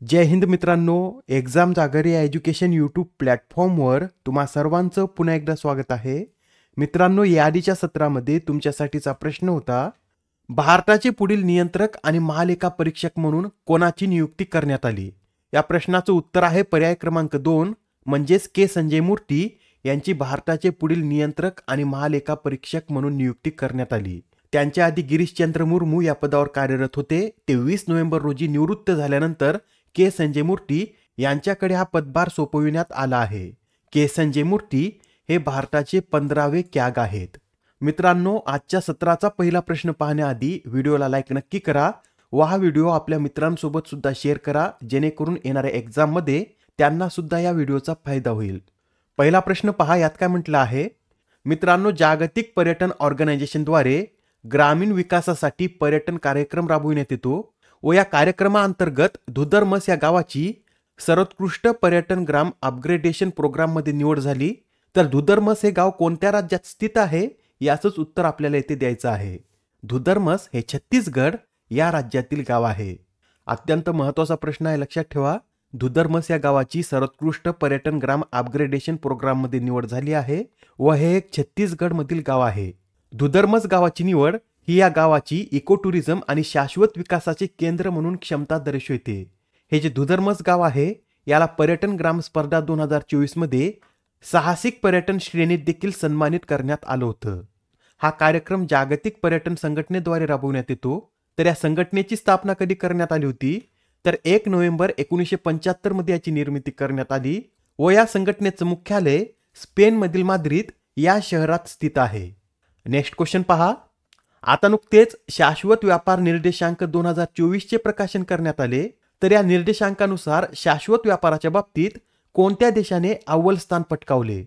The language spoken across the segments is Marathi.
जय हिंद मित्रांनो, एक्झाम जागर या एज्युकेशन यूट्यूब प्लॅटफॉर्मवर तुम्हा सर्वांचं पुन्हा एकदा स्वागत आहे. मित्रांनो, याआधीच्या सत्रामध्ये तुमच्यासाठीचा प्रश्न होता, भारताचे पुढील नियंत्रक आणि महालेखा परीक्षक म्हणून कोणाची नियुक्ती करण्यात आली. या प्रश्नाचं उत्तर आहे पर्याय क्रमांक 2 म्हणजेच के संजय मूर्ती यांची भारताचे पुढील नियंत्रक आणि महालेखा परीक्षक म्हणून नियुक्ती करण्यात आली. त्यांच्या आधी गिरीशचंद्र मुर्मू या पदावर कार्यरत होते. ते 20 नोव्हेंबर रोजी निवृत्त झाल्यानंतर के संजय मूर्ती यांच्याकडे हा पदभार सोपविण्यात आला आहे. के संजय मूर्ती हे भारताचे 15वे कॅग आहेत. मित्रांनो, आजच्या सत्राचा पहिला प्रश्न पाहण्याआधी व्हिडिओला लाईक नक्की करा व हा व्हिडिओ आपल्या मित्रांसोबत सुद्धा शेअर करा, जेणेकरून येणाऱ्या एक्झाममध्ये त्यांना सुद्धा या व्हिडिओचा फायदा होईल. पहिला प्रश्न पहा, यात काय म्हटलं आहे. मित्रांनो, जागतिक पर्यटन ऑर्गनायझेशनद्वारे ग्रामीण विकासासाठी पर्यटन कार्यक्रम राबविण्यात येतो व या कार्यक्रमाअंतर्गत धुदरमस या गावाची सर्वोत्कृष्ट पर्यटन ग्राम अपग्रेडेशन प्रोग्राममध्ये निवड झाली. तर धुदरमस हे गाव कोणत्या राज्यात स्थित आहे याचंच उत्तर आपल्याला येथे द्यायचं आहे. धुदरमस हे छत्तीसगड या राज्यातील गाव आहे. अत्यंत महत्त्वाचा प्रश्न आहे, लक्षात ठेवा. धुदरमस या गावाची सर्वोत्कृष्ट पर्यटन ग्राम अपग्रेडेशन प्रोग्राममध्ये निवड झाली आहे व हे एक छत्तीसगडमधील गाव आहे. धुदरमस गावाची निवड ही या गावाची इको टुरिझम आणि शाश्वत विकासाचे केंद्र म्हणून क्षमता दर्शवते. हे जे धुदरमस गाव आहे याला पर्यटन ग्राम स्पर्धा 2024 मध्ये साहसिक पर्यटन श्रेणीत देखील सन्मानित करण्यात आलं होतं. हा कार्यक्रम जागतिक पर्यटन संघटनेद्वारे राबवण्यात येतो. तर या संघटनेची स्थापना कधी करण्यात आली होती, तर 1 नोव्हेंबर 1975 मध्ये याची निर्मिती करण्यात आली व या संघटनेचं मुख्यालय स्पेनमधील माद्रिद या शहरात स्थित आहे. नेक्स्ट क्वेश्चन पहा. आता नुकतेच शाश्वत व्यापार निर्देशांक 2024 चे प्रकाशन करण्यात आले. तर या निर्देशांकानुसार शाश्वत व्यापाराच्या बाबतीत कोणत्या देशाने अव्वल स्थान पटकावले.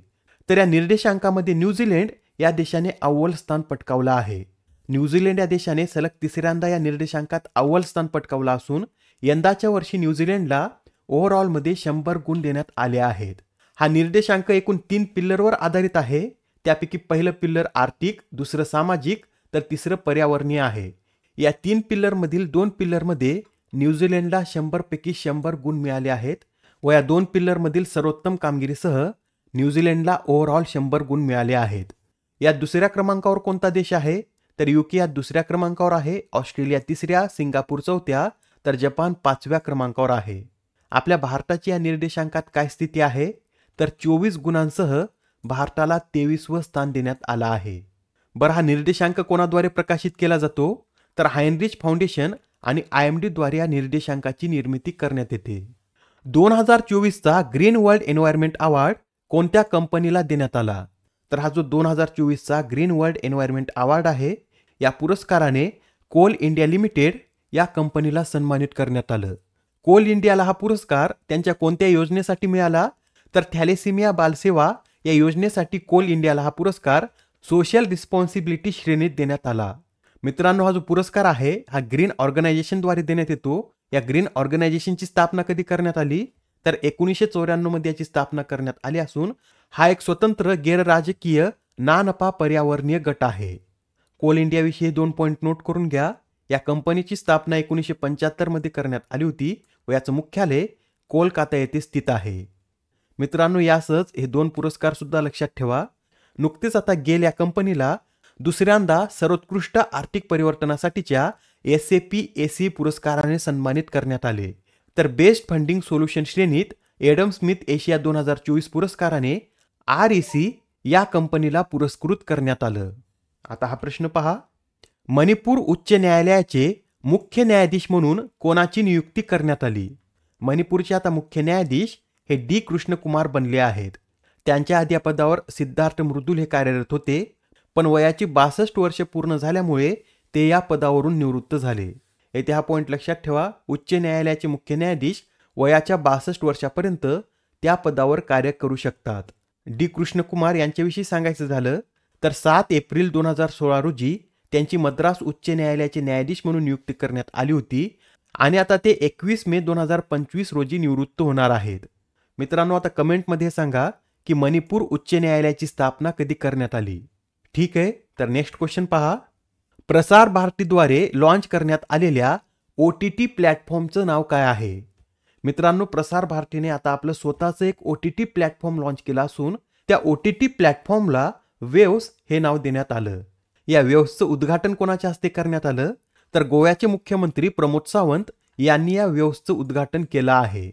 तर या निर्देशांकामध्ये न्यूझीलंड या देशाने अव्वल स्थान पटकावलं आहे. न्यूझीलंड या देशाने सलग तिसऱ्यांदा या निर्देशांकात अव्वल स्थान पटकावलं असून यंदाच्या वर्षी न्यूझीलंडला ओव्हरऑलमध्ये 100 गुण देण्यात आले आहेत. हा निर्देशांक एकूण 3 पिल्लरवर आधारित आहे. त्यापैकी पहिलं पिल्लर आर्थिक, दुसरं सामाजिक तर तिसरं पर्यावरणीय आहे. या 3 पिल्लरमधील 2 पिल्लरमध्ये न्यूझीलंडला 100 पैकी 100 गुण मिळाले आहेत व या 2 पिल्लरमधील सर्वोत्तम कामगिरीसह न्यूझीलंडला ओव्हरऑल 100 गुण मिळाले आहेत. यात दुसऱ्या क्रमांकावर कोणता देश आहे, तर यूके यात दुसऱ्या क्रमांकावर आहे, ऑस्ट्रेलिया तिसऱ्या, सिंगापूर चौथ्या तर जपान 5व्या क्रमांकावर आहे. आपल्या भारताची या निर्देशांकात काय स्थिती आहे, तर 24 गुणांसह भारताला 23वं स्थान देण्यात आलं आहे. बरं, हा निर्देशांक कोणाद्वारे प्रकाशित केला जातो, तर हायनरिच फाउंडेशन आणि IMD द्वारे या निर्देशांकाची निर्मिती करण्यात येते. 2024चा ग्रीन वर्ल्ड एन्व्हायरमेंट अवॉर्ड कोणत्या कंपनीला देण्यात आला, तर हा जो 2024चा ग्रीन वर्ल्ड एन्व्हायरमेंट अवॉर्ड आहे या पुरस्काराने कोल इंडिया लिमिटेड या कंपनीला सन्मानित करण्यात आलं. कोल इंडियाला हा पुरस्कार त्यांच्या कोणत्या योजनेसाठी मिळाला, तर थॅलेसिमिया बालसेवा या योजनेसाठी कोल इंडियाला हा पुरस्कार सोशल रिस्पॉन्सिबिलिटी श्रेणीत देण्यात आला. मित्रांनो, हा जो पुरस्कार आहे हा ग्रीन ऑर्गनायझेशनद्वारे देण्यात येतो. या ग्रीन ऑर्गनायझेशनची स्थापना कधी करण्यात आली, तर 1994 मध्ये याची स्थापना करण्यात आली असून हा एक स्वतंत्र गैरराजकीय ना नफा पर्यावरणीय गट आहे. कोल इंडियाविषयी 2 पॉईंट नोट करून घ्या. या कंपनीची स्थापना 1975 मध्ये करण्यात आली होती व याचं मुख्यालय कोलकाता येथे स्थित आहे. मित्रांनो, यासच हे 2 पुरस्कार सुद्धा लक्षात ठेवा. नुकतेच आता गेल या कंपनीला दुसऱ्यांदा सर्वोत्कृष्ट आर्थिक परिवर्तनासाठीच्या SAP-ACE पुरस्काराने सन्मानित करण्यात आले. तर बेस्ट फंडिंग सोल्युशन श्रेणीत एडम स्मिथ एशिया 2024 पुरस्काराने REC या कंपनीला पुरस्कृत करण्यात आलं. आता हा प्रश्न पहा. मणिपूर उच्च न्यायालयाचे मुख्य न्यायाधीश म्हणून कोणाची नियुक्ती करण्यात आली. मणिपूरचे आता मुख्य न्यायाधीश हे D कृष्णकुमार बनले आहेत. त्यांच्या आधी या पदावर सिद्धार्थ मृदुल हे कार्यरत होते, पण वयाची 62 वर्षे पूर्ण झाल्यामुळे ते या पदावरून निवृत्त झाले. येथे हा पॉईंट लक्षात ठेवा. उच्च न्यायालयाचे मुख्य न्यायाधीश वयाच्या 62 वर्षापर्यंत त्या पदावर कार्य करू शकतात. D कृष्णकुमार यांच्याविषयी सांगायचं झालं तर 7 एप्रिल 2016 रोजी त्यांची मद्रास उच्च न्यायालयाचे न्यायाधीश म्हणून नियुक्ती करण्यात आली होती आणि आता ते 21 मे 2025 रोजी निवृत्त होणार आहेत. मित्रांनो, आता कमेंटमध्ये सांगा की मणिपूर उच्च न्यायालयाची स्थापना कधी करण्यात आली. ठीक आहे, तर नेक्स्ट क्वेश्चन पहा. प्रसार भारतीद्वारे लॉन्च करण्यात आलेल्या OTT प्लॅटफॉर्मचं नाव काय आहे. मित्रांनो, प्रसार भारतीने आता आपलं स्वतःचं एक OTT प्लॅटफॉर्म लॉन्च केला असून त्या OTT प्लॅटफॉर्मला वेव्स हे नाव देण्यात आलं. या वेव्सचं उद्घाटन कोणाच्या हस्ते करण्यात आलं? तर गोव्याचे मुख्यमंत्री प्रमोद सावंत यांनी या वेव्सचं उद्घाटन केलं आहे.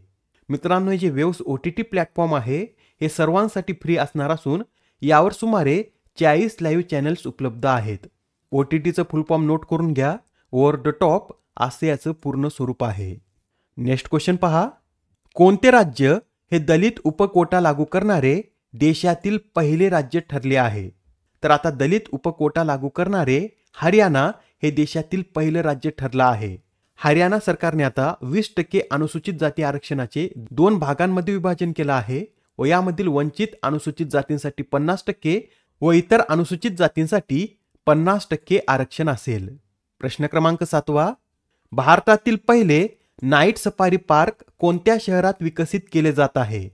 मित्रांनो, हे जे वेव्स OTT प्लॅटफॉर्म आहे हे सर्वांसाठी फ्री असणार असून यावर सुमारे 40 लाईव्ह चॅनल्स उपलब्ध आहेत. OTTचं फुल फॉर्म नोट करून घ्या. ओव्हर द टॉप असे याचं पूर्ण स्वरूप आहे. नेक्स्ट क्वेश्चन पहा. कोणते राज्य हे दलित उपकोटा लागू करणारे देशातील पहिले राज्य ठरले आहे? तर आता दलित उपकोटा लागू करणारे हरियाणा हे देशातील पहिलं राज्य ठरलं आहे. हरियाणा सरकारने आता 20% अनुसूचित जाती आरक्षणाचे 2 भागांमध्ये विभाजन केलं आहे व यामधील वंचित अनुसूचित जातींसाठी 50% व इतर अनुसूचित जातींसाठी 50% आरक्षण असेल. प्रश्न क्रमांक 7. भारतातील पहिले नाईट सफारी पार्क कोणत्या शहरात विकसित केले जात आहे?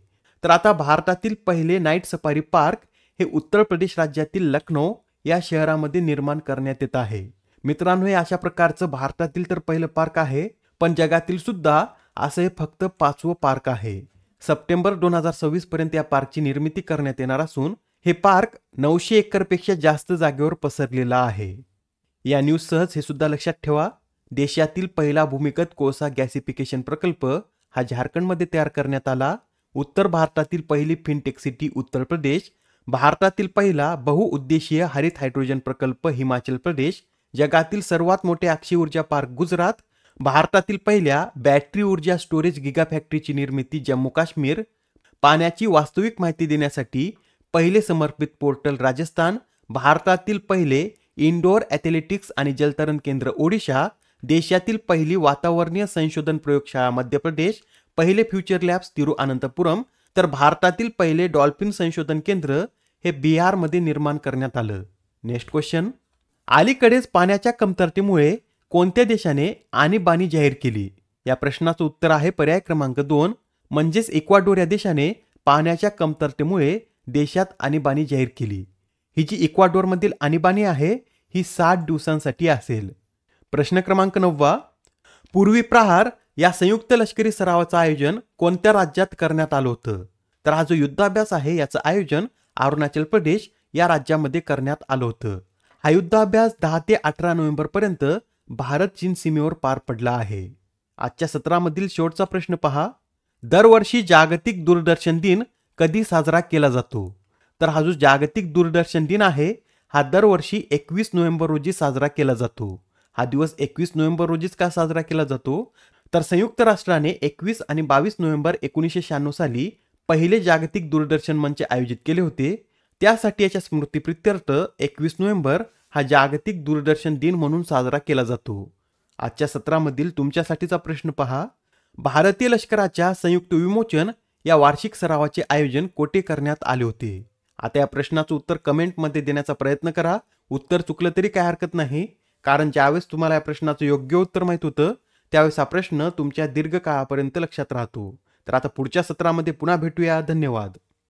तर आता भारतातील पहिले नाईट सफारी पार्क हे उत्तर प्रदेश राज्यातील लखनौ या शहरामध्ये निर्माण करण्यात येत आहे. मित्रांनो, हे अशा प्रकारचं भारतातील तर पहिलं पार्क आहे, पण जगातील सुद्धा असं हे फक्त 5वं पार्क आहे. सप्टेंबर 2026 पर्यंत या पार्कची निर्मिती करण्यात येणार असून हे पार्क 900 एकरपेक्षा जास्त जागेवर पसरलेलं आहे. या न्यूज सहज हे सुद्धा लक्षात ठेवा. देशातील पहिला भूमिगत कोळसा गॅसिफिकेशन प्रकल्प हा झारखंडमध्ये तयार करण्यात आला. उत्तर भारतातील पहिली फिनटेक सिटी उत्तर प्रदेश, भारतातील पहिला बहुउद्देशीय हरित हायड्रोजन प्रकल्प हिमाचल प्रदेश, जगातील सर्वात मोठे अक्षय ऊर्जा पार्क गुजरात, भारतातील पहिल्या बॅटरी ऊर्जा स्टोरेज गिगा फॅक्टरीची निर्मिती जम्मू काश्मीर, पाण्याची वास्तविक माहिती देण्यासाठी पहिले समर्पित पोर्टल राजस्थान, भारतातील पहिले इंडोर ॲथलेटिक्स आणि जलतरण केंद्र ओडिशा, देशातील पहिली वातावरणीय संशोधन प्रयोगशाळा मध्य प्रदेश, पहिले फ्युचर लॅब्स तिरुअनंतपुरम, तर भारतातील पहिले डॉल्फिन संशोधन केंद्र हे बिहारमध्ये निर्माण करण्यात आलं. Next question. अलीकडेच पाण्याच्या कमतरतेमुळे कोणत्या देशाने आणीबाणी जाहीर केली? या प्रश्नाचं उत्तर आहे पर्याय क्रमांक 2 म्हणजेच इक्वाडोर या देशाने पाण्याच्या कमतरतेमुळे देशात आणीबाणी जाहीर केली. ही जी इक्वाडोरमधील आणीबाणी आहे ही 60 दिवसांसाठी असेल. प्रश्न क्रमांक 9. पूर्वी प्रहार या संयुक्त लष्करी सरावाचं आयोजन कोणत्या राज्यात करण्यात आलं होतं? तर हा जो युद्धाभ्यास आहे याचं आयोजन अरुणाचल प्रदेश या राज्यामध्ये करण्यात आलं होतं. हा युद्धाभ्यास 10 ते 18 नोव्हेंबर पर्यंत भारत चीन सीमेवर पार पडला आहे. आजच्या सत्रामधील शेवटचा प्रश्न पहा. दरवर्षी जागतिक दूरदर्शन दिन कधी साजरा केला जातो? तर हा जो जागतिक दूरदर्शन दिन आहे हा दरवर्षी 21 नोव्हेंबर रोजी साजरा केला जातो. हा दिवस 21 नोव्हेंबर रोजीच का साजरा केला जातो? तर संयुक्त राष्ट्राने 21 आणि 22 नोव्हेंबर 1996 साली पहिले जागतिक दूरदर्शन मंच आयोजित केले होते. त्यासाठी याच्या स्मृतिप्रित्यर्थ 21 नोव्हेंबर हा जागतिक दूरदर्शन दिन म्हणून साजरा केला जातो. आजच्या सत्रामधील तुमच्यासाठीचा प्रश्न पहा. भारतीय लष्कराच्या संयुक्त विमोचन या वार्षिक सरावाचे आयोजन कोठे करण्यात आले होते? आता या प्रश्नाचं उत्तर कमेंटमध्ये देण्याचा प्रयत्न करा. उत्तर चुकलं तरी काय हरकत नाही, कारण ज्यावेळेस तुम्हाला या प्रश्नाचं योग्य उत्तर माहित होतं त्यावेळेस हा प्रश्न तुमच्या दीर्घकाळापर्यंत लक्षात राहतो. तर आता पुढच्या सत्रामध्ये पुन्हा भेटूया. धन्यवाद.